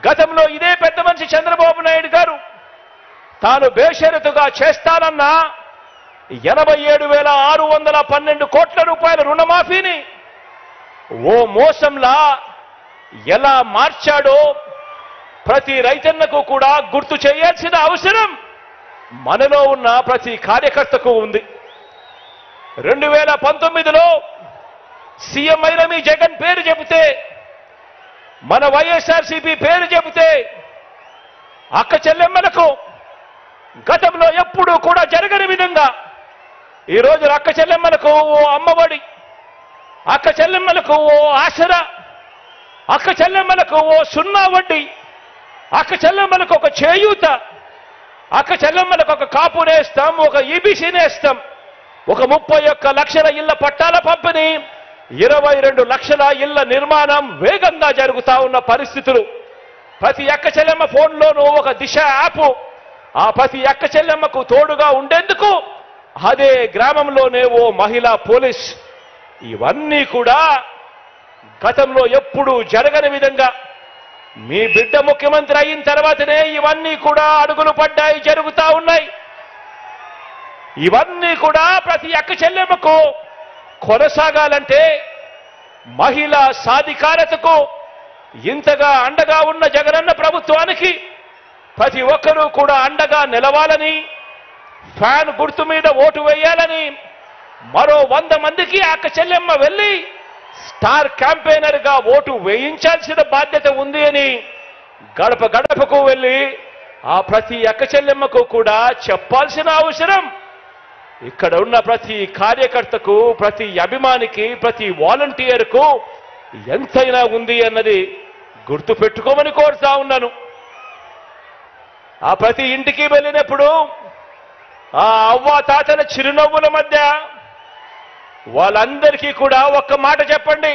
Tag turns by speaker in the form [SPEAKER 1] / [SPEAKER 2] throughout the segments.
[SPEAKER 1] గతంలో ఇదే పెద్ద మనిషి చంద్రబాబు నాయుడు గారు తాను బేషరతుగా చేస్తానన్న 87,612 కోట్ల రూపాయల రుణమాఫీని ఓ మోసంలా ఎలా మార్చాడో ప్రతి రైతన్నకు కూడా గుర్తు చేయాల్సిన అవసరం మనలో ఉన్న ప్రతి కార్యకర్తకు ఉంది. 2019లో సీఎం అయిన మీ జగన్ పేరు చెబితే, మన వైఎస్ఆర్సీపీ పేరు చెబితే అక్క చెల్లెమ్మలకు గతంలో ఎప్పుడూ కూడా జరగని విధంగా ఈరోజు అక్క చెల్లెమ్మలకు ఓ అమ్మఒడి, అక్క చెల్లెమ్మలకు ఓ ఆసరా, అక్క చెల్లెమ్మలకు ఓ సున్నా వడ్డీ, అక్క చెల్లెమ్మలకు ఒక చేయూత, అక్క చెల్లెమ్మలకు ఒక కాపు నేస్తాం, ఒక ఈబీసీ నేస్తాం, ఒక 31 లక్షల ఇళ్ల పట్టాల పంపిణీ, 22 లక్షల ఇళ్ల నిర్మాణం వేగంగా జరుగుతా ఉన్న పరిస్థితులు. ప్రతి అక్క చెల్లెమ్మ ఫోన్లోనూ ఒక దిశ యాప్, ఆ ప్రతి అక్క చెల్లెమ్మకు తోడుగా ఉండేందుకు అదే గ్రామంలోనే ఓ మహిళా పోలీస్. ఇవన్నీ కూడా గతంలో ఎప్పుడూ జరగని విధంగా మీ బిడ్డ ముఖ్యమంత్రి అయిన తర్వాతనే ఇవన్నీ కూడా అడుగులు పడ్డాయి, జరుగుతా ఉన్నాయి. ఇవన్నీ కూడా ప్రతి అక్క చెల్లెమ్మకు కొనసాగాలంటే మహిళా సాధికారతకు ఇంతగా అండగా ఉన్న జగనన్న ప్రభుత్వానికి ప్రతి ఒక్కరూ కూడా అండగా నిలవాలని, ఫ్యాన్ గుర్తు మీద ఓటు వేయాలని, మరో 100 మందికి అక్క చెల్లెమ్మ వెళ్ళి స్టార్ క్యాంపెయినర్ గా ఓటు వేయించాల్సిన బాధ్యత ఉంది అని గడప గడపకు వెళ్ళి ఆ ప్రతి అక్క చెల్లెమ్మకు కూడా చెప్పాల్సిన అవసరం ఇక్కడ ఉన్న ప్రతి కార్యకర్తకు, ప్రతి అభిమానికి, ప్రతి వాలంటీర్కు ఎంతైనా ఉంది అన్నది గుర్తు పెట్టుకోమని కోరుతా ఉన్నాను. ఆ ప్రతి ఇంటికి వెళ్ళినప్పుడు ఆ అవ్వ తాతల చిరునవ్వుల మధ్య వాళ్ళందరికీ కూడా ఒక్క మాట చెప్పండి,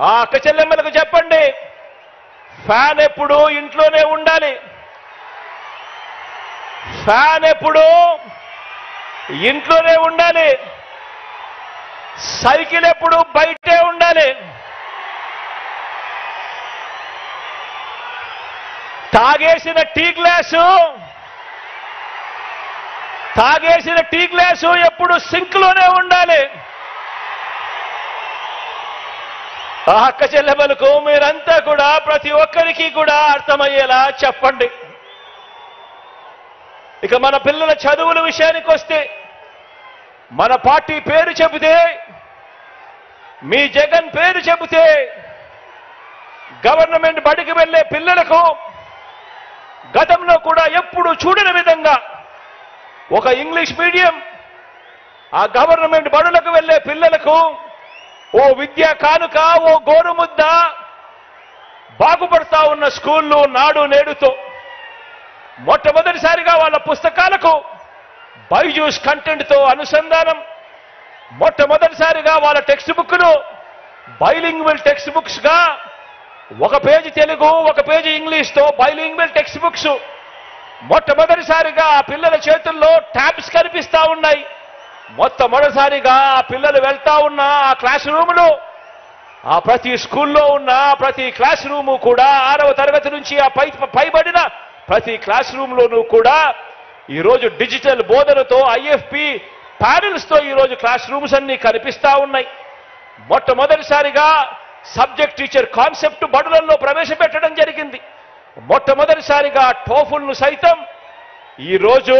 [SPEAKER 1] ఆ అక్క చెల్లెమ్మలకు చెప్పండి, ఫ్యాన్ ఎప్పుడు ఇంట్లోనే ఉండాలి, ఫ్యాన్ ఎప్పుడు ఇంట్లోనే ఉండాలి, సైకిల్ ఎప్పుడు బయటే ఉండాలి, తాగేసిన టీ గ్లాసు ఎప్పుడు సింక్ లోనే ఉండాలి. ఆ అక్క చెల్లెమ్మలకు మీరంతా కూడా ప్రతి ఒక్కరికి కూడా అర్థమయ్యేలా చెప్పండి. ఇక మన పిల్లల చదువుల విషయానికి వస్తే, మన పార్టీ పేరు చెబితే, మీ జగన్ పేరు చెబితే గవర్నమెంట్ బడికి వెళ్ళే పిల్లలకు గతంలో కూడా ఎప్పుడు చూడని విధంగా ఒక ఇంగ్లీష్ మీడియం, ఆ గవర్నమెంట్ బడులకు వెళ్ళే పిల్లలకు ఓ విద్యా కానుక, ఓ గోరుముద్ద, బాగుపడతా ఉన్న స్కూళ్ళు నాడు నేడుతో మొట్టమొదటిసారిగా వాళ్ళ పుస్తకాలకు బైజూస్ కంటెంట్తో అనుసంధానం, మొట్టమొదటిసారిగా వాళ్ళ టెక్స్ట్ బుక్ను బైలింగ్వల్ టెక్స్ట్ బుక్స్ గా, ఒక పేజీ తెలుగు, ఒక పేజీ ఇంగ్లీష్తో బైలింగ్వల్ టెక్స్ట్ బుక్స్, మొట్టమొదటిసారిగా ఆ పిల్లల చేతుల్లో ట్యాబ్స్ కనిపిస్తా ఉన్నాయి. మొట్టమొదటిసారిగా ఆ పిల్లలు వెళ్తా ఉన్న ఆ క్లాస్ రూములు, ఆ ప్రతి స్కూల్లో ఉన్న ప్రతి క్లాస్ రూము కూడా 6వ తరగతి నుంచి ఆ పైబడిన ప్రతి క్లాస్ రూమ్లోనూ కూడా ఈరోజు డిజిటల్ బోధనతో, ఐఎఫ్పి ప్యానెల్స్ తో ఈరోజు క్లాస్ రూమ్స్ అన్ని కనిపిస్తా ఉన్నాయి. మొట్టమొదటిసారిగా సబ్జెక్ట్ టీచర్ కాన్సెప్ట్ బడులలో ప్రవేశపెట్టడం జరిగింది. మొట్టమొదటిసారిగా టోఫుల్ను సైతం ఈరోజు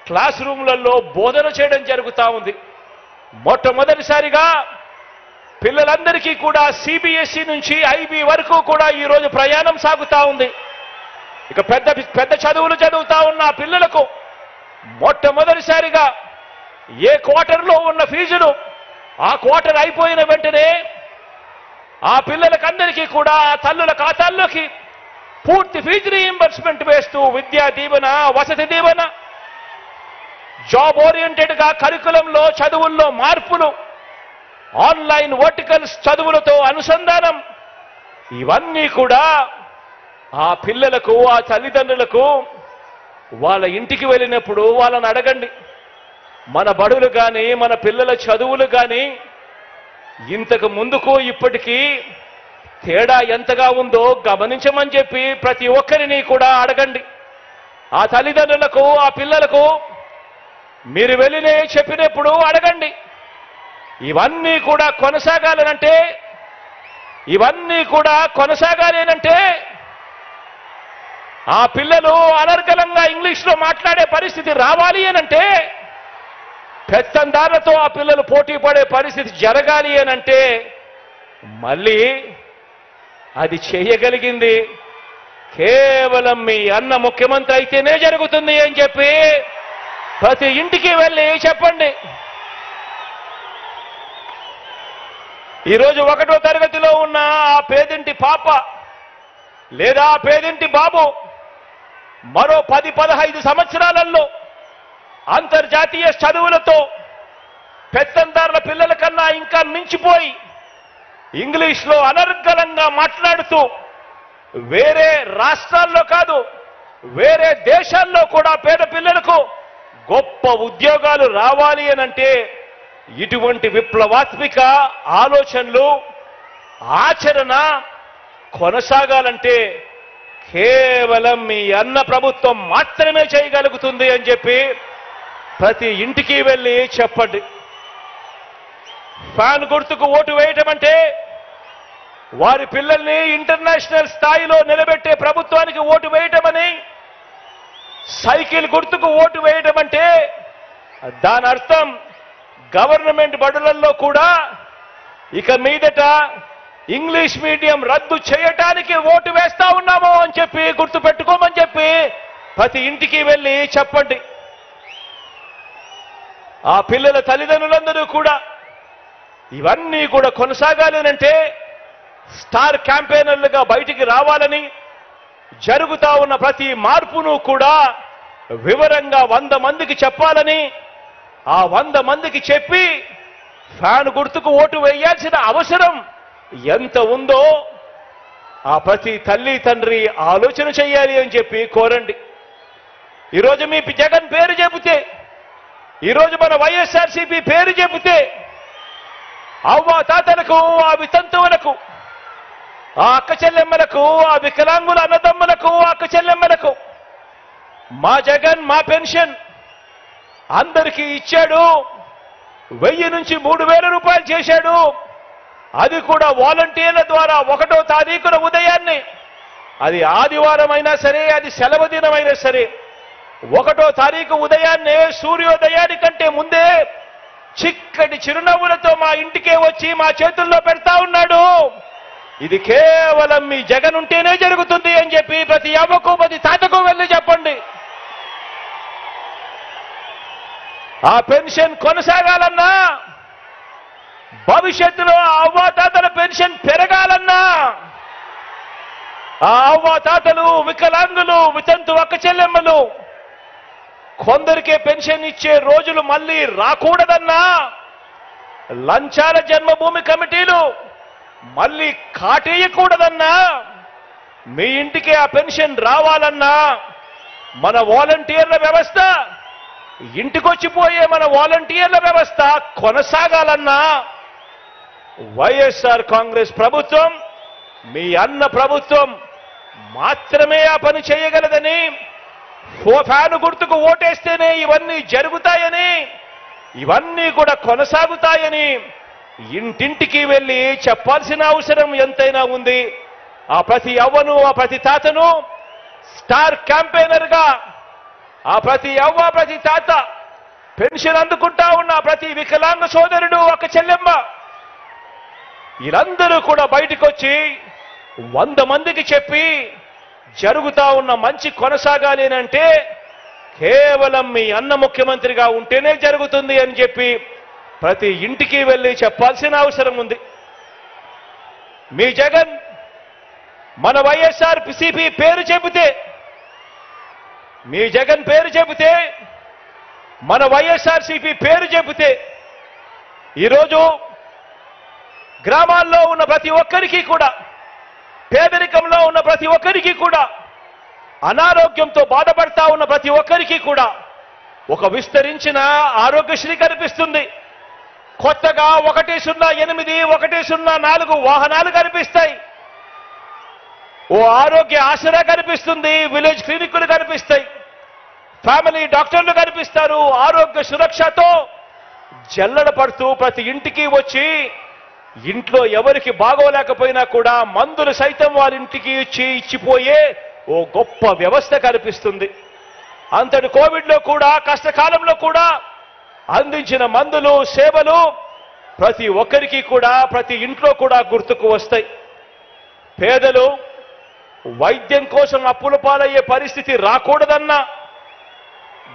[SPEAKER 1] క్లాస్ రూమ్లలో బోధన చేయడం జరుగుతూ ఉంది. మొట్టమొదటిసారిగా పిల్లలందరికీ కూడా సిబిఎస్ఈ నుంచి ఐబీ వరకు కూడా ఈరోజు ప్రయాణం సాగుతా ఉంది. ఇక పెద్ద పెద్ద చదువులు చదువుతా ఉన్న పిల్లలకు మొట్టమొదటిసారిగా ఏ క్వార్టర్లో ఉన్న ఫీజులు ఆ క్వార్టర్ అయిపోయిన వెంటనే ఆ పిల్లలకందరికీ కూడా ఆ తల్లుల ఖాతాల్లోకి పూర్తి ఫీజు రీయింబర్స్మెంట్ వేస్తూ విద్యా దీవెన, వసతి దీవెన, జాబ్ ఓరియంటెడ్ గా కరికులంలో చదువుల్లో మార్పులు, ఆన్లైన్ వర్టికల్స్ చదువులతో అనుసంధానం, ఇవన్నీ కూడా ఆ పిల్లలకు, ఆ తల్లిదండ్రులకు వాళ్ళ ఇంటికి వెళ్ళినప్పుడు వాళ్ళని అడగండి, మన బడులు కానీ మన పిల్లల చదువులు కానీ ఇంతకు ముందుకు ఇప్పటికీ తేడా ఎంతగా ఉందో గమనించమని చెప్పి ప్రతి ఒక్కరిని కూడా అడగండి. ఆ తల్లిదండ్రులకు, ఆ పిల్లలకు మీరు వెళ్ళినే చెప్పినప్పుడు అడగండి. ఇవన్నీ కూడా కొనసాగాలేనంటే ఆ పిల్లలు అనర్గళంగా ఇంగ్లీష్లో మాట్లాడే పరిస్థితి రావాలి అనంటే, పెత్తందారులతో ఆ పిల్లలు పోటీ పడే పరిస్థితి జరగాలి అనంటే, మళ్ళీ అది చేయగలిగింది కేవలం మీ అన్న ముఖ్యమంత్రి అయితేనే జరుగుతుంది అని చెప్పి ప్రతి ఇంటికి వెళ్ళి చెప్పండి. ఈరోజు 1వ తరగతిలో ఉన్న ఆ పేదింటి పాప లేదా ఆ పేదింటి బాబు మరో 10-15 సంవత్సరాలలో అంతర్జాతీయ చదువులతో పెత్తందారుల పిల్లల కన్నా ఇంకా మించిపోయి ఇంగ్లీష్లో అనర్గళంగా మాట్లాడుతూ వేరే రాష్ట్రాల్లో కాదు, వేరే దేశాల్లో కూడా పేద పిల్లలకు గొప్ప ఉద్యోగాలు రావాలి అనంటే, ఇటువంటి విప్లవాత్మక ఆలోచనలు, ఆచరణ కొనసాగాలంటే కేవలం మీ అన్న ప్రభుత్వం మాత్రమే చేయగలుగుతుంది అని చెప్పి ప్రతి ఇంటికి వెళ్ళి చెప్పండి. ఫ్యాన్ గుర్తుకు ఓటు వేయటం అంటే వారి పిల్లల్ని ఇంటర్నేషనల్ స్థాయిలో నిలబెట్టే ప్రభుత్వానికి ఓటు వేయటమని, సైకిల్ గుర్తుకు ఓటు వేయటం అంటే దాని అర్థం గవర్నమెంట్ బడులలో కూడా ఇక మీదట ఇంగ్లీష్ మీడియం రద్దు చేయటానికి ఓటు వేస్తా ఉన్నాము అని చెప్పి గుర్తుపెట్టుకోమని చెప్పి ప్రతి ఇంటికి వెళ్ళి చెప్పండి. ఆ పిల్లల తల్లిదండ్రులందరూ కూడా ఇవన్నీ కూడా కొనసాగాలనంటే స్టార్ క్యాంపెయినర్లుగా బయటికి రావాలని, జరుగుతా ఉన్న ప్రతి మార్పును కూడా వివరంగా 100 మందికి చెప్పాలని, ఆ 100 మందికి చెప్పి ఫ్యాన్ గుర్తుకు ఓటు వేయాల్సిన అవసరం ఎంత ఉందో ఆ ప్రతి తల్లి తండ్రి ఆలోచన చేయాలి అని చెప్పి కోరండి. ఈరోజు మీ జగన్ పేరు చెబితే, ఈరోజు మన వైఎస్ఆర్సీపీ పేరు చెబితే అవ్వ తాతలకు, ఆ వితంతువులకు, ఆ అక్క చెల్లెమ్మలకు, ఆ వికలాంగుల అన్నదమ్ములకు, అక్క చెల్లెమ్మలకు మా జగన్ మా పెన్షన్ అందరికీ ఇచ్చాడు. 1000 నుంచి 3000 రూపాయలు చేశాడు. అది కూడా వాలంటీర్ల ద్వారా 1వ తారీఖున ఉదయాన్నే, అది ఆదివారం అయినా సరే, అది సెలవు దినమైనా సరే, 1వ తారీఖు ఉదయాన్నే సూర్యోదయానికంటే ముందే చిక్కటి చిరునవ్వులతో మా ఇంటికే వచ్చి మా చేతుల్లో పెడతా ఉన్నాడు. ఇది కేవలం మీ జగన్ ఉంటేనే జరుగుతుంది అని చెప్పి ప్రతి అవ్వకు, ప్రతి తాతకు వెళ్ళి చెప్పండి. ఆ పెన్షన్ కొనసాగాలన్నా, భవిష్యత్తులో ఆ అవ్వాతాతల పెన్షన్ పెరగాలన్నా, ఆ అవ్వాతాతలు, వికలాంగులు, వితంతు అక్క చెల్లెమ్మలు కొందరికే పెన్షన్ ఇచ్చే రోజులు మళ్ళీ రాకూడదన్నా, లంచాల జన్మభూమి కమిటీలు మళ్ళీ కాటేయకూడదన్నా, మీ ఇంటికి ఆ పెన్షన్ రావాలన్నా, మన వాలంటీర్ల వ్యవస్థ, ఇంటికొచ్చిపోయే మన వాలంటీర్ల వ్యవస్థ కొనసాగాలన్నా, వైఎస్ఆర్ కాంగ్రెస్ ప్రభుత్వం, మీ అన్న ప్రభుత్వం మాత్రమే ఆ పని చేయగలదని, ఫ్యాను గుర్తుకు ఓటేస్తేనే ఇవన్నీ జరుగుతాయని, ఇవన్నీ కూడా కొనసాగుతాయని ఇంటింటికి వెళ్ళి చెప్పాల్సిన అవసరం ఎంతైనా ఉంది. ఆ ప్రతి అవ్వను, ఆ ప్రతి తాతను స్టార్ క్యాంపెయినర్గా, ఆ ప్రతి అవ్వ, ప్రతి తాత, పెన్షన్ అందుకుంటా ఉన్న ప్రతి వికలాంగ సోదరుడు, ఒక చెల్లెమ్మ, వీళ్ళందరూ కూడా బయటకు వచ్చి 100 మందికి చెప్పి జరుగుతా ఉన్న మంచి కొనసాగాలి అంటే కేవలం మీ అన్న ముఖ్యమంత్రిగా ఉంటేనే జరుగుతుంది అని చెప్పి ప్రతి ఇంటికి వెళ్ళి చెప్పాల్సిన అవసరం ఉంది. మీ జగన్ మన వైఎస్ఆర్సీపీ పేరు చెబితే, మీ జగన్ పేరు చెబితే, మన వైఎస్ఆర్సీపీ పేరు చెబితే ఈరోజు గ్రామాల్లో ఉన్న ప్రతి ఒక్కరికి కూడా, పేదరికంలో ఉన్న ప్రతి ఒక్కరికి కూడా, అనారోగ్యంతో బాధపడతా ఉన్న ప్రతి ఒక్కరికి కూడా ఒక విస్తరించిన ఆరోగ్యశ్రీ కనిపిస్తుంది. కొత్తగా 108, 104 వాహనాలు కనిపిస్తాయి. ఓ ఆరోగ్య ఆసరా కనిపిస్తుంది, విలేజ్ క్లినిక్లు కనిపిస్తాయి, ఫ్యామిలీ డాక్టర్లు కనిపిస్తారు. ఆరోగ్య సురక్షతో జల్లడ పడుతూ ప్రతి ఇంటికి వచ్చి ఇంట్లో ఎవరికి బాగోలేకపోయినా కూడా మందులు సైతం వారి ఇంటికి ఇచ్చిపోయే ఓ గొప్ప వ్యవస్థ కనిపిస్తుంది. అంతటి కోవిడ్లో కూడా, కష్టకాలంలో కూడా అందించిన మందులు, సేవలు ప్రతి ఒక్కరికి కూడా, ప్రతి ఇంట్లో కూడా గుర్తుకు వస్తాయి. పేదలు వైద్యం కోసం అప్పుల పాలయ్యే పరిస్థితి రాకూడదన్నా,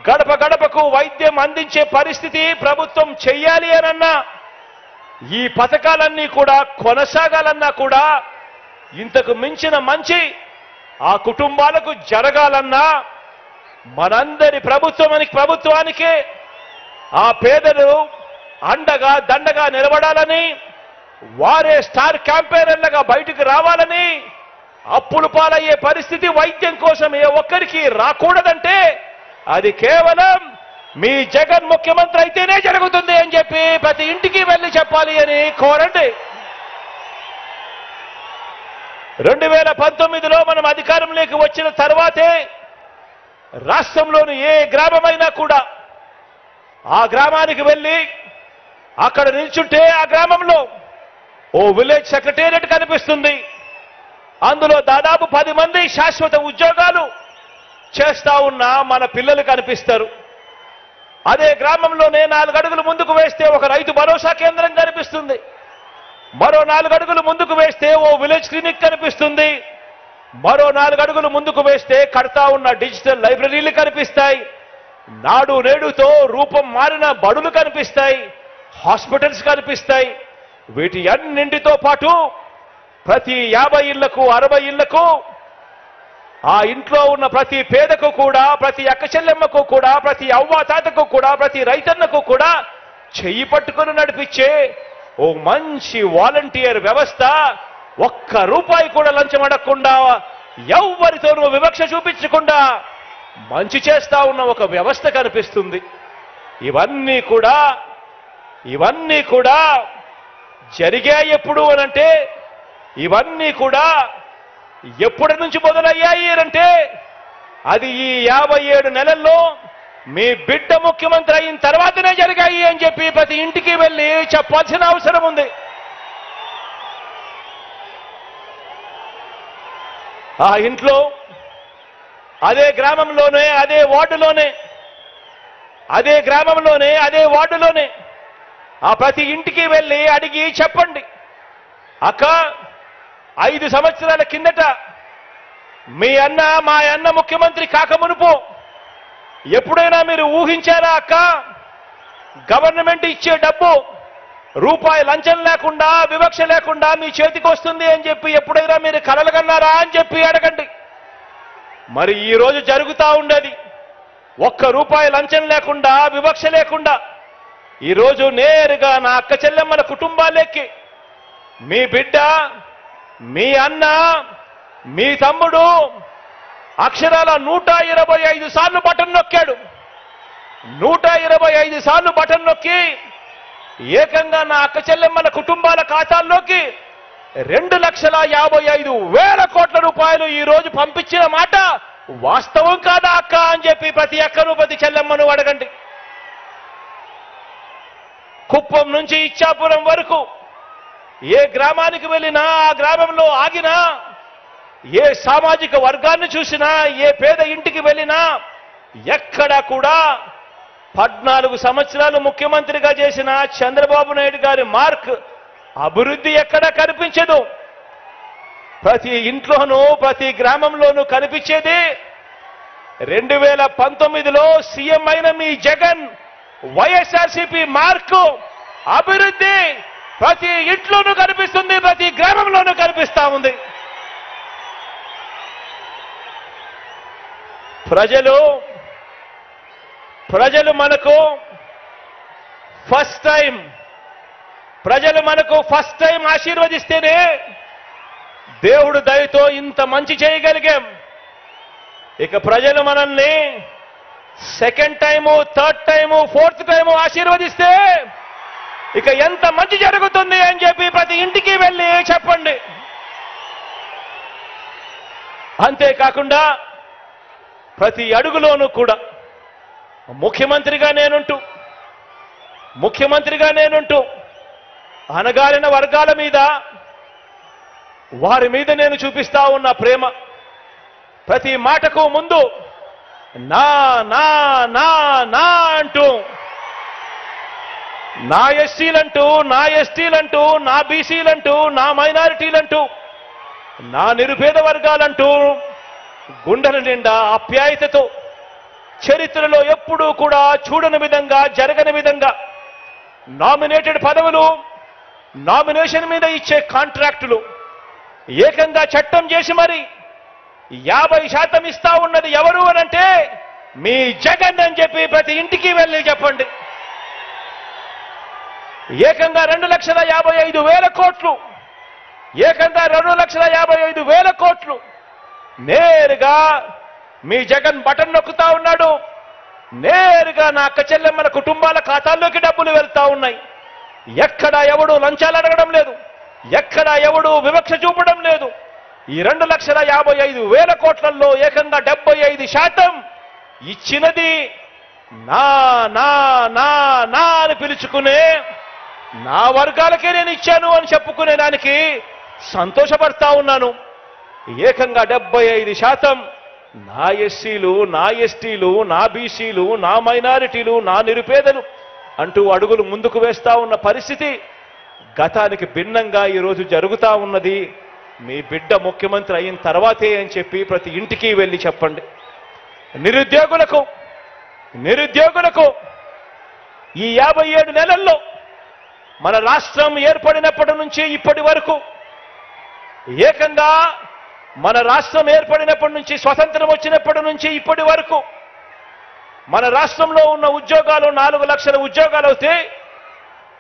[SPEAKER 1] గడప గడపకు వైద్యం అందించే పరిస్థితి ప్రభుత్వం చెయ్యాలి అనన్నా, ఈ పథకాలన్నీ కూడా కొనసాగాలన్నా కూడా, ఇంతకు మించిన మంచి ఆ కుటుంబాలకు జరగాలన్నా మనందరి ప్రభుత్వానికే ఆ పేదలు అండగా దండగా నిలబడాలని, వారే స్టార్ క్యాంపెయినర్లుగా బయటకు రావాలని, అప్పులు పాలయ్యే పరిస్థితి వైద్యం కోసం ఏ ఒక్కరికి రాకూడదంటే అది కేవలం మీ జగన్ ముఖ్యమంత్రి అయితేనే జరుగుతుంది అని చెప్పి ప్రతి ఇంటికి వెళ్ళి చెప్పాలి అని కోరండి. 2019లో మనం అధికారంలోకి వచ్చిన తర్వాతే రాష్ట్రంలోని ఏ గ్రామమైనా కూడా ఆ గ్రామానికి వెళ్ళి అక్కడ నిల్చుంటే ఆ గ్రామంలో ఓ విలేజ్ సెక్రటేరియట్ కనిపిస్తుంది. అందులో దాదాపు 10 మంది శాశ్వత ఉద్యోగాలు చేస్తా ఉన్న మన పిల్లలు కనిపిస్తారు. అదే గ్రామంలోనే 4 అడుగులు ముందుకు వేస్తే ఒక రైతు భరోసా కేంద్రం కనిపిస్తుంది. మరో 4 అడుగులు ముందుకు వేస్తే ఓ విలేజ్ క్లినిక్ కనిపిస్తుంది. మరో 4 అడుగులు ముందుకు వేస్తే కడతా ఉన్న డిజిటల్ లైబ్రరీలు కనిపిస్తాయి. నాడు నేడుతో రూపం మారిన బడులు కనిపిస్తాయి, హాస్పిటల్స్ కనిపిస్తాయి. వీటి అన్నింటితో పాటు ప్రతి 50 ఇళ్లకు 60 ఇళ్లకు ఆ ఇంట్లో ఉన్న ప్రతి పేదకు కూడా, ప్రతి అక్క చెల్లెమ్మకు కూడా, ప్రతి అవ్వాతాతకు కూడా, ప్రతి రైతన్నకు కూడా చెయ్యి పట్టుకుని నడిపించే ఓ మంచి వాలంటీర్ వ్యవస్థ, ఒక్క రూపాయి కూడా లంచం అడగకుండా, ఎవ్వరితోనూ వివక్ష చూపించకుండా మంచి చేస్తా ఉన్న ఒక వ్యవస్థ కనిపిస్తుంది. ఇవన్నీ కూడా జరిగాయి ఎప్పుడు అనంటే, ఇవన్నీ కూడా ఎప్పటి నుంచి మొదలయ్యాయి అంటే అది ఈ 57 నెలల్లో మీ బిడ్డ ముఖ్యమంత్రి అయిన తర్వాతనే జరిగాయి అని చెప్పి ప్రతి ఇంటికి వెళ్ళి చెప్పాల్సిన అవసరం ఉంది. ఆ ఇంట్లో, అదే గ్రామంలోనే, అదే వార్డులోనే ఆ ప్రతి ఇంటికి వెళ్ళి అడిగి చెప్పండి, అక్క 5 సంవత్సరాల కిందట మా అన్న ముఖ్యమంత్రి కాకమునుపు ఎప్పుడైనా మీరు ఊహించారా అక్క? గవర్నమెంట్ ఇచ్చే డబ్బు రూపాయి లంచం లేకుండా, వివక్ష లేకుండా మీ చేతికి వస్తుంది అని చెప్పి ఎప్పుడైనా మీరు కలలుగన్నారా అని చెప్పి అడగండి. మరి ఈ రోజు జరుగుతా ఉండేది ఒక్క రూపాయి లంచం లేకుండా, వివక్ష లేకుండా ఈరోజు నేరుగా నా అక్క చెల్లెమ్మల కుటుంబాలకి మీ బిడ్డ, మీ అన్న, మీ తమ్ముడు అక్షరాల 125 సార్లు బటన్ నొక్కాడు. 125 సార్లు బటన్ నొక్కి ఏకంగా నా అక్క చెల్లెమ్మల కుటుంబాల ఖాతాల్లోకి 2,55,000 కోట్ల రూపాయలు ఈ రోజు పంపించిన మాట వాస్తవం కాదా అక్క అని చెప్పి ప్రతి అక్కను, ప్రతి చెల్లెమ్మను అడగండి. కుప్పం నుంచి ఇచ్చాపురం వరకు ఏ గ్రామానికి వెళ్ళినా, ఆ గ్రామంలో ఆగినా, ఏ సామాజిక వర్గాన్ని చూసినా, ఏ పేద ఇంటికి వెళ్ళినా ఎక్కడా కూడా 14 సంవత్సరాలు ముఖ్యమంత్రిగా చేసిన చంద్రబాబు నాయుడు గారి మార్క్, అభివృద్ధి ఎక్కడా కనిపించదు. ప్రతి ఇంట్లోనూ, ప్రతి గ్రామంలోనూ కనిపించేది 2019లో సీఎం అయిన మీ జగన్ వైఎస్ఆర్సీపీ మార్కు, అభివృద్ధి ప్రతి ఇంట్లోనూ కనిపిస్తుంది, ప్రతి గ్రామంలోనూ కనిపిస్తా ఉంది. ప్రజలు మనకు ఫస్ట్ టైం ఆశీర్వదిస్తేనే దేవుడు దయతో ఇంత మంచి చేయగలిగాం. ఇక ప్రజలు మనల్ని second time, third time, fourth time ఆశీర్వదిస్తే ఇక ఎంత మంచి జరుగుతుంది అని చెప్పి ప్రతి ఇంటికి వెళ్ళి చెప్పండి. అంతేకాకుండా ప్రతి అడుగులోనూ కూడా ముఖ్యమంత్రిగా నేనుంటూ అణగారిన వర్గాల మీద వారి మీద నేను చూపిస్తా ఉన్న ప్రేమ, ప్రతి మాటకు ముందు నా నా నా నా అంటూ నా ఎస్సీలంటూ, నా ఎస్టీలంటూ, నా బీసీలంటూ, నా మైనారిటీలంటూ, నా నిరుపేద వర్గాలంటూ గుండెల నిండా ఆప్యాయతతో చరిత్రలో ఎప్పుడూ కూడా చూడని విధంగా, జరగని విధంగా నామినేటెడ్ పదవులు, నామినేషన్ మీద ఇచ్చే కాంట్రాక్టులు ఏకంగా చట్టం చేసి మరి 50% ఇస్తా ఉన్నది ఎవరు అనంటే మీ జగన్ అని చెప్పి ప్రతి ఇంటికి వెళ్ళి చెప్పండి. ఏకంగా 2,55,000 కోట్లు, ఏకంగా 2,55,000 కోట్లు నేరుగా మీ జగన్ బటన్ నొక్కుతా ఉన్నాడు. నేరుగా నా అక్క చెల్లెమ్మల కుటుంబాల ఖాతాల్లోకి డబ్బులు వెళ్తా ఉన్నాయి. ఎక్కడా ఎవడు లంచాలు అడగడం లేదు, ఎక్కడా ఎవడు వివక్ష చూపడం లేదు. ఈ 2,55,000 కోట్లలో ఏకంగా 75% ఇచ్చినది నా నా నా నా అని పిలుచుకునే నా వర్గాలకే నేను ఇచ్చాను అని చెప్పుకునే దానికి సంతోషపడతా ఉన్నాను. ఏకంగా 75% నా ఎస్సీలు, నా ఎస్టీలు, నా బీసీలు, నా మైనారిటీలు, నా నిరుపేదలు అంటూ అడుగులు ముందుకు వేస్తా ఉన్న పరిస్థితి గతానికి భిన్నంగా ఈరోజు జరుగుతా ఉన్నది. మీ బిడ్డ ముఖ్యమంత్రి అయిన తర్వాతే అని చెప్పి ప్రతి ఇంటికి వెళ్ళి చెప్పండి. నిరుద్యోగులకు ఈ 57 నెలల్లో మన రాష్ట్రం ఏర్పడినప్పటి నుంచి ఇప్పటి వరకు, ఏకంగా మన రాష్ట్రం ఏర్పడినప్పటి నుంచి, స్వతంత్రం వచ్చినప్పటి నుంచి ఇప్పటి వరకు మన రాష్ట్రంలో ఉన్న ఉద్యోగాలు 4 లక్షల ఉద్యోగాలు అవుతే,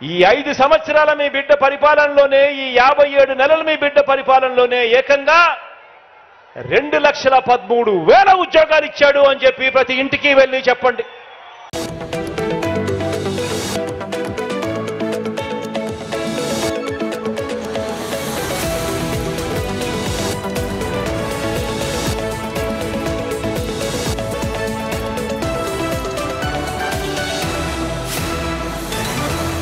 [SPEAKER 1] ఈ 5 సంవత్సరాల మీ బిడ్డ పరిపాలనలోనే, ఈ 57 నెలల మీ బిడ్డ పరిపాలనలోనే ఏకంగా 2,13,000 ఉద్యోగాలు ఇచ్చాడు అని చెప్పి ప్రతి ఇంటికి వెళ్ళి చెప్పండి.